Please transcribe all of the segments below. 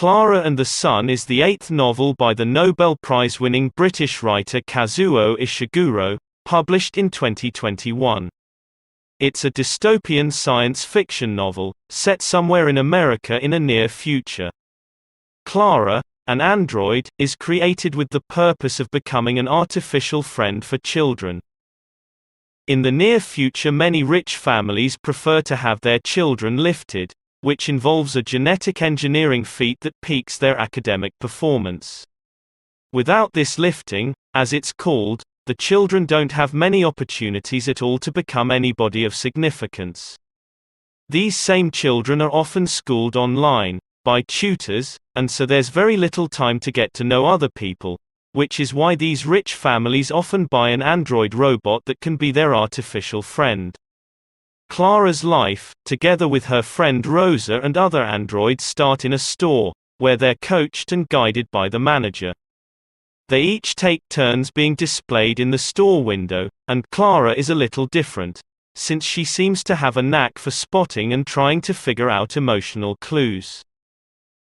Klara and the Sun is the eighth novel by the Nobel Prize-winning British writer Kazuo Ishiguro, published in 2021. It's a dystopian science fiction novel, set somewhere in America in a near future. Klara, an android, is created with the purpose of becoming an artificial friend for children. In the near future, many rich families prefer to have their children lifted, which involves a genetic engineering feat that peaks their academic performance. Without this lifting, as it's called, the children don't have many opportunities at all to become anybody of significance. These same children are often schooled online, by tutors, and so there's very little time to get to know other people, which is why these rich families often buy an android robot that can be their artificial friend. Klara's life, together with her friend Rosa and other androids, start in a store, where they're coached and guided by the manager. They each take turns being displayed in the store window, and Klara is a little different, since she seems to have a knack for spotting and trying to figure out emotional clues.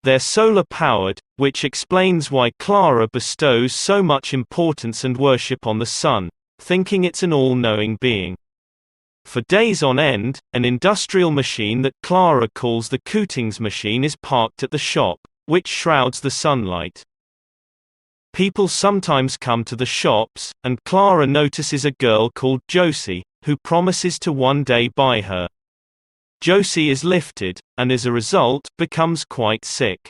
They're solar-powered, which explains why Klara bestows so much importance and worship on the sun, thinking it's an all-knowing being. For days on end, an industrial machine that Klara calls the Mcbain'S machine is parked at the shop, which shrouds the sunlight. People sometimes come to the shops, and Klara notices a girl called Josie, who promises to one day buy her. Josie is lifted, and as a result, becomes quite sick.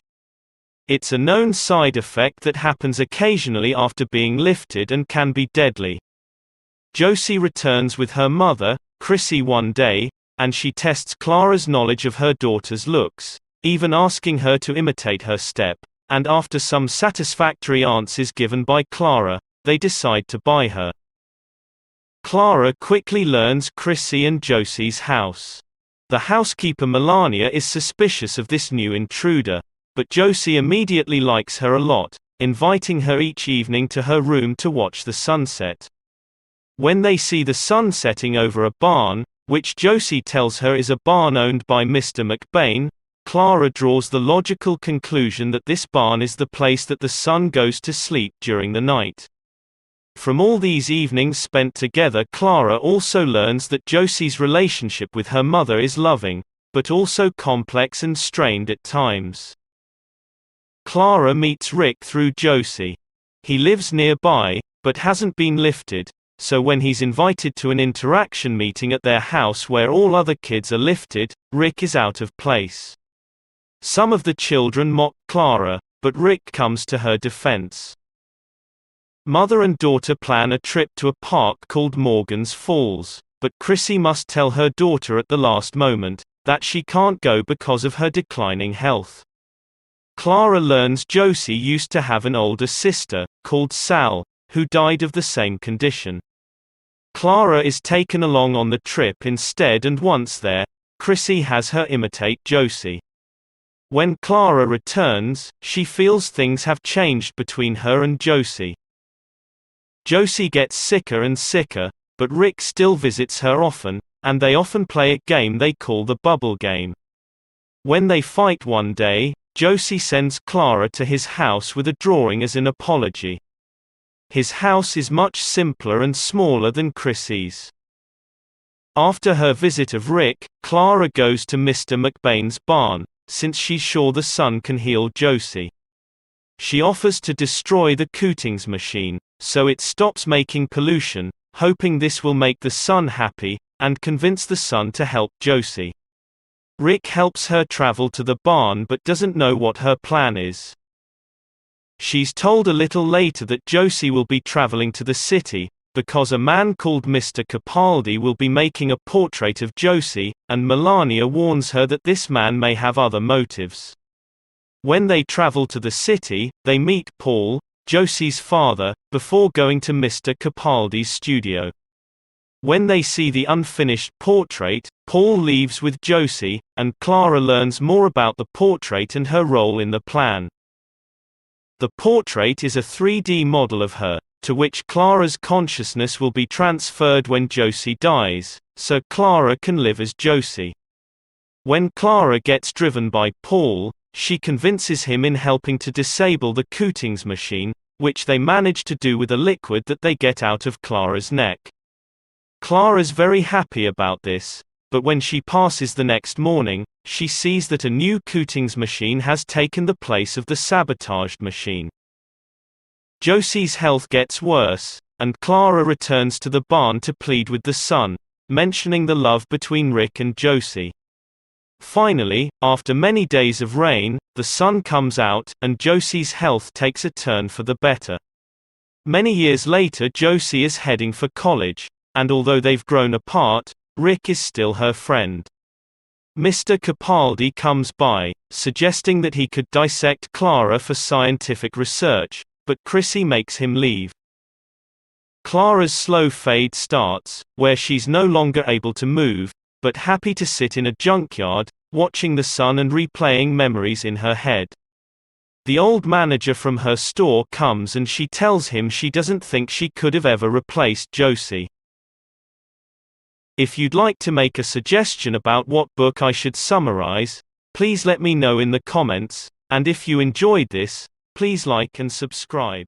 It's a known side effect that happens occasionally after being lifted and can be deadly. Josie returns with her mother, Chrissy, one day, and she tests Klara's knowledge of her daughter's looks, even asking her to imitate her step, and after some satisfactory answers given by Klara, they decide to buy her. Klara quickly learns Chrissy and Josie's house. The housekeeper Melania is suspicious of this new intruder, but Josie immediately likes her a lot, inviting her each evening to her room to watch the sunset. When they see the sun setting over a barn, which Josie tells her is a barn owned by Mr. Mcbain, Klara draws the logical conclusion that this barn is the place that the sun goes to sleep during the night. From all these evenings spent together, Klara also learns that Josie's relationship with her mother is loving, but also complex and strained at times. Klara meets Rick through Josie. He lives nearby, but hasn't been lifted, so when he's invited to an interaction meeting at their house where all other kids are lifted, Rick is out of place. Some of the children mock Klara, but Rick comes to her defense. Mother and daughter plan a trip to a park called Morgan's Falls, but Chrissy must tell her daughter at the last moment that she can't go because of her declining health. Klara learns Josie used to have an older sister, called Sal, who died of the same condition. Klara is taken along on the trip instead, and once there, Chrissy has her imitate Josie. When Klara returns, she feels things have changed between her and Josie. Josie gets sicker and sicker, but Rick still visits her often, and they often play a game they call the bubble game. When they fight one day, Josie sends Klara to his house with a drawing as an apology. His house is much simpler and smaller than Chrissy's. After her visit of Rick, Klara goes to Mr. Mcbain'S barn, since she's sure the sun can heal Josie. She offers to destroy the Mcbain'S machine, so it stops making pollution, hoping this will make the sun happy, and convince the sun to help Josie. Rick helps her travel to the barn but doesn't know what her plan is. She's told a little later that Josie will be traveling to the city, because a man called Mr. Capaldi will be making a portrait of Josie, and Melania warns her that this man may have other motives. When they travel to the city, they meet Paul, Josie's father, before going to Mr. Capaldi's studio. When they see the unfinished portrait, Paul leaves with Josie, and Klara learns more about the portrait and her role in the plan. The portrait is a 3D model of her, to which Klara's consciousness will be transferred when Josie dies, so Klara can live as Josie. When Klara gets driven by Paul, she convinces him in helping to disable the Cooting's machine, which they manage to do with a liquid that they get out of Clara'S neck. Clara'S very happy about this, but when she passes the next morning, she sees that a new Cooting's machine has taken the place of the sabotaged machine. Josie's health gets worse, and Klara returns to the barn to plead with the sun, mentioning the love between Rick and Josie. Finally, after many days of rain, the sun comes out, and Josie's health takes a turn for the better. Many years later, Josie is heading for college, and although they've grown apart, Rick is still her friend. Mr. Capaldi comes by, suggesting that he could dissect Klara for scientific research, but Chrissy makes him leave. Klara's slow fade starts, where she's no longer able to move, but happy to sit in a junkyard, watching the sun and replaying memories in her head. The old manager from her store comes and she tells him she doesn't think she could have ever replaced Josie. If you'd like to make a suggestion about what book I should summarize, please let me know in the comments, and if you enjoyed this, please like and subscribe.